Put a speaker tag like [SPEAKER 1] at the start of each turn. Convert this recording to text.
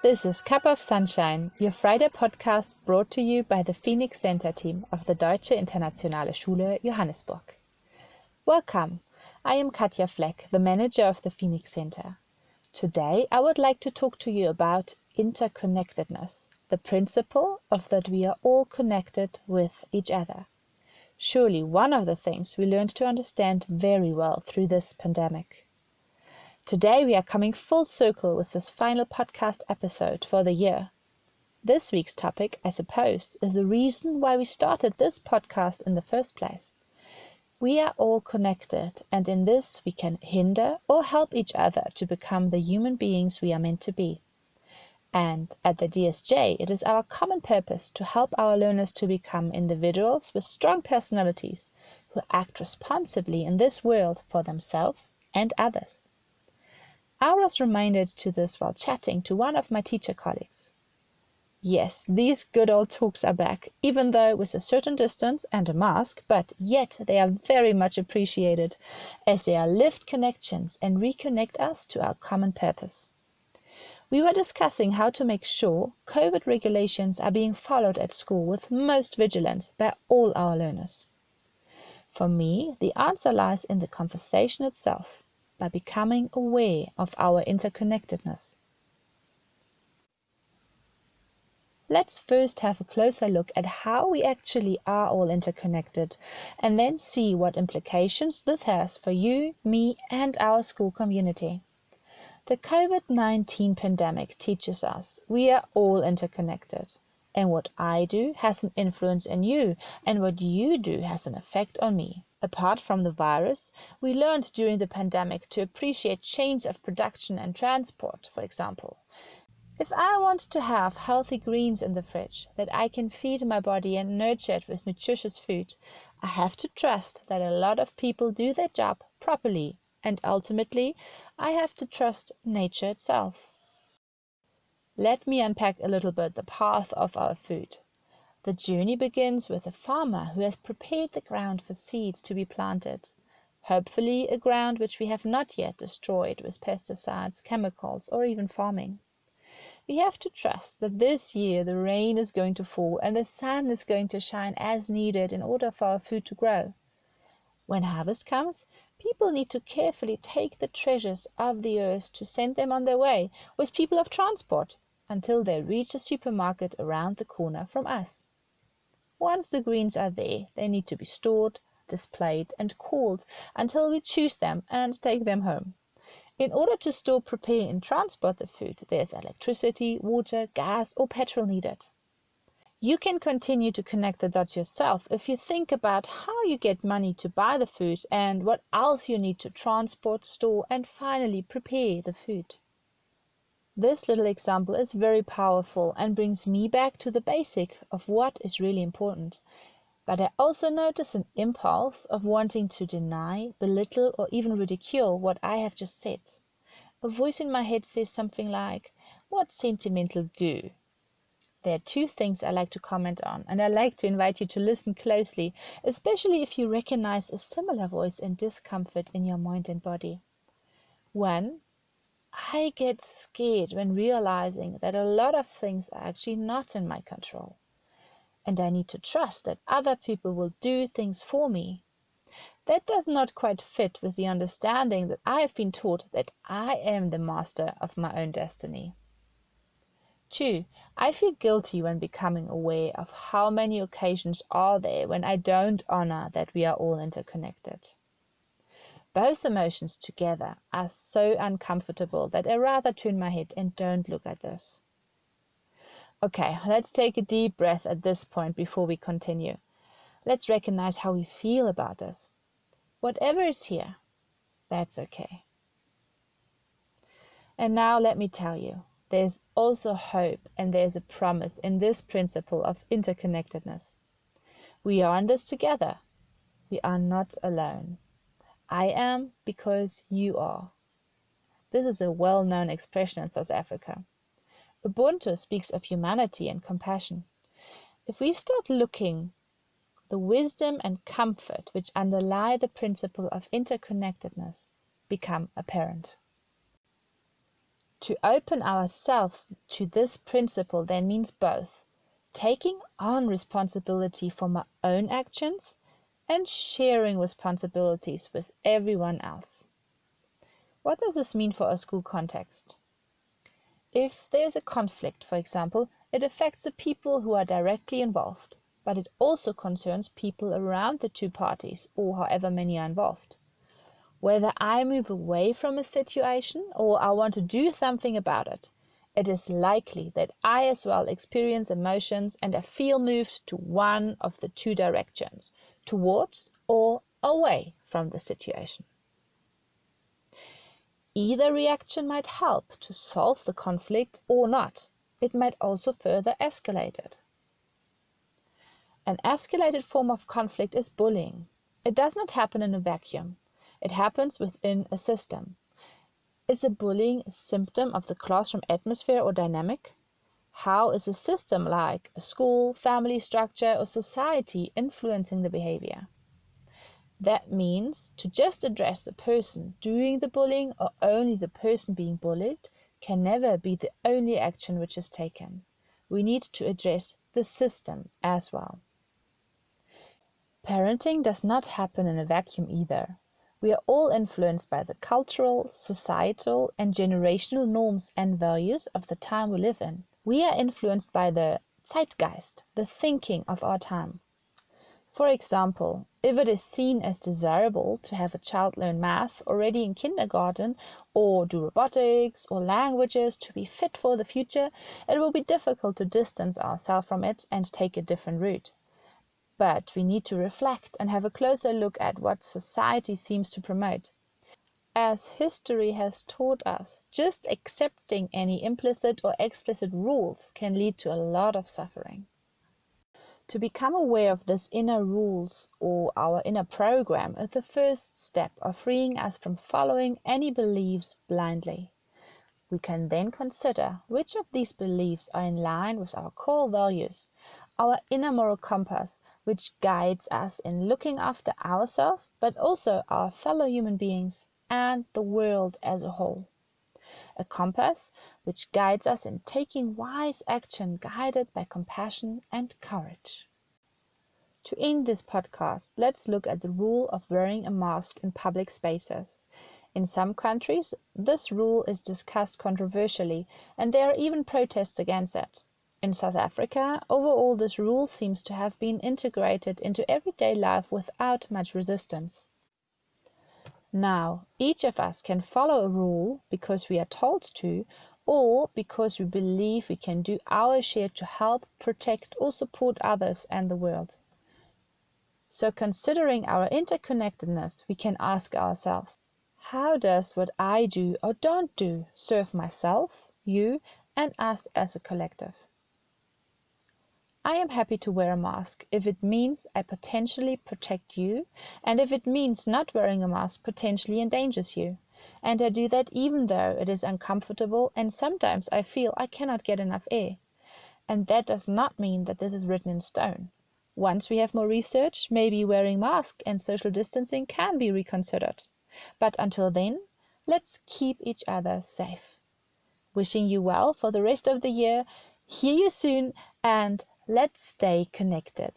[SPEAKER 1] This is Cup of Sunshine, your Friday podcast brought to you by the Phoenix Center team of the Deutsche Internationale Schule, Johannesburg. Welcome, I am Katja Fleck, the manager of the Phoenix Center. Today I would like to talk to you about interconnectedness, the principle of that we are all connected with each other. Surely one of the things we learned to understand very well through this pandemic. Today we are coming full circle with this final podcast episode for the year. This week's topic, I suppose, is the reason why we started this podcast in the first place. We are all connected, and in this we can hinder or help each other to become the human beings we are meant to be. And at the DSJ, it is our common purpose to help our learners to become individuals with strong personalities who act responsibly in this world for themselves and others. I was reminded to this while chatting to one of my teacher colleagues. Yes, these good old talks are back, even though with a certain distance and a mask, but yet they are very much appreciated as they are lived connections and reconnect us to our common purpose. We were discussing how to make sure COVID regulations are being followed at school with most vigilance by all our learners. For me, the answer lies in the conversation itself, by becoming aware of our interconnectedness. Let's first have a closer look at how we actually are all interconnected, and then see what implications this has for you, me, and our school community. The COVID-19 pandemic teaches us we are all interconnected, and what I do has an influence on you, and what you do has an effect on me. Apart from the virus, we learned during the pandemic to appreciate chains of production and transport, for example. If I want to have healthy greens in the fridge that I can feed my body and nurture it with nutritious food, I have to trust that a lot of people do their job properly, and ultimately, I have to trust nature itself. Let me unpack a little bit the path of our food. The journey begins with a farmer who has prepared the ground for seeds to be planted, hopefully a ground which we have not yet destroyed with pesticides, chemicals, or even farming. We have to trust that this year the rain is going to fall and the sun is going to shine as needed in order for our food to grow. When harvest comes, people need to carefully take the treasures of the earth to send them on their way with people of transport until they reach a supermarket around the corner from us. Once the greens are there, they need to be stored, displayed, and cooled until we choose them and take them home. In order to store, prepare, and transport the food, there's electricity, water, gas, or petrol needed. You can continue to connect the dots yourself if you think about how you get money to buy the food and what else you need to transport, store, and finally prepare the food. This little example is very powerful and brings me back to the basic of what is really important. But I also notice an impulse of wanting to deny, belittle, or even ridicule what I have just said. A voice in my head says something like, "What sentimental goo?" There are two things I like to comment on, and I like to invite you to listen closely, especially if you recognize a similar voice and discomfort in your mind and body. One, I get scared when realizing that a lot of things are actually not in my control. And I need to trust that other people will do things for me. That does not quite fit with the understanding that I have been taught that I am the master of my own destiny. 2. I feel guilty when becoming aware of how many occasions are there when I don't honor that we are all interconnected. Both emotions together are so uncomfortable that I rather turn my head and don't look at this. Okay, let's take a deep breath at this point before we continue. Let's recognize how we feel about this. Whatever is here, that's okay. And now let me tell you, there's also hope and there's a promise in this principle of interconnectedness. We are in this together. We are not alone. I am because you are. This is a well-known expression in South Africa. Ubuntu speaks of humanity and compassion. If we start looking, the wisdom and comfort which underlie the principle of interconnectedness become apparent. To open ourselves to this principle then means both taking on responsibility for my own actions and sharing responsibilities with everyone else. What does this mean for a school context? If there is a conflict, for example, it affects the people who are directly involved, but it also concerns people around the two parties, or however many are involved. Whether I move away from a situation or I want to do something about it, it is likely that I as well experience emotions and I feel moved to one of the two directions, towards or away from the situation. Either reaction might help to solve the conflict or not. It might also further escalate it. An escalated form of conflict is bullying. It does not happen in a vacuum. It happens within a system. Is a bullying a symptom of the classroom atmosphere or dynamic? How is a system like a school, family structure, or society influencing the behavior? That means to just address the person doing the bullying or only the person being bullied can never be the only action which is taken. We need to address the system as well. Parenting does not happen in a vacuum either. We are all influenced by the cultural, societal, and generational norms and values of the time we live in. We are influenced by the Zeitgeist, the thinking of our time. For example, if it is seen as desirable to have a child learn math already in kindergarten, or do robotics or languages to be fit for the future, it will be difficult to distance ourselves from it and take a different route. But we need to reflect and have a closer look at what society seems to promote. As history has taught us, just accepting any implicit or explicit rules can lead to a lot of suffering. To become aware of this inner rules or our inner program is the first step of freeing us from following any beliefs blindly. We can then consider which of these beliefs are in line with our core values, our inner moral compass, which guides us in looking after ourselves, but also our fellow human beings and the world as a whole. A compass which guides us in taking wise action guided by compassion and courage. To end this podcast, let's look at the rule of wearing a mask in public spaces. In some countries, this rule is discussed controversially, and there are even protests against it. In South Africa, overall this rule seems to have been integrated into everyday life without much resistance. Now, each of us can follow a rule because we are told to, or because we believe we can do our share to help, protect, or support others and the world. So, considering our interconnectedness, we can ask ourselves, how does what I do or don't do serve myself, you, and us as a collective? I am happy to wear a mask if it means I potentially protect you, and if it means not wearing a mask potentially endangers you. And I do that even though it is uncomfortable and sometimes I feel I cannot get enough air. And that does not mean that this is written in stone. Once we have more research, maybe wearing masks and social distancing can be reconsidered. But until then, let's keep each other safe. Wishing you well for the rest of the year. Hear you soon, and let's stay connected.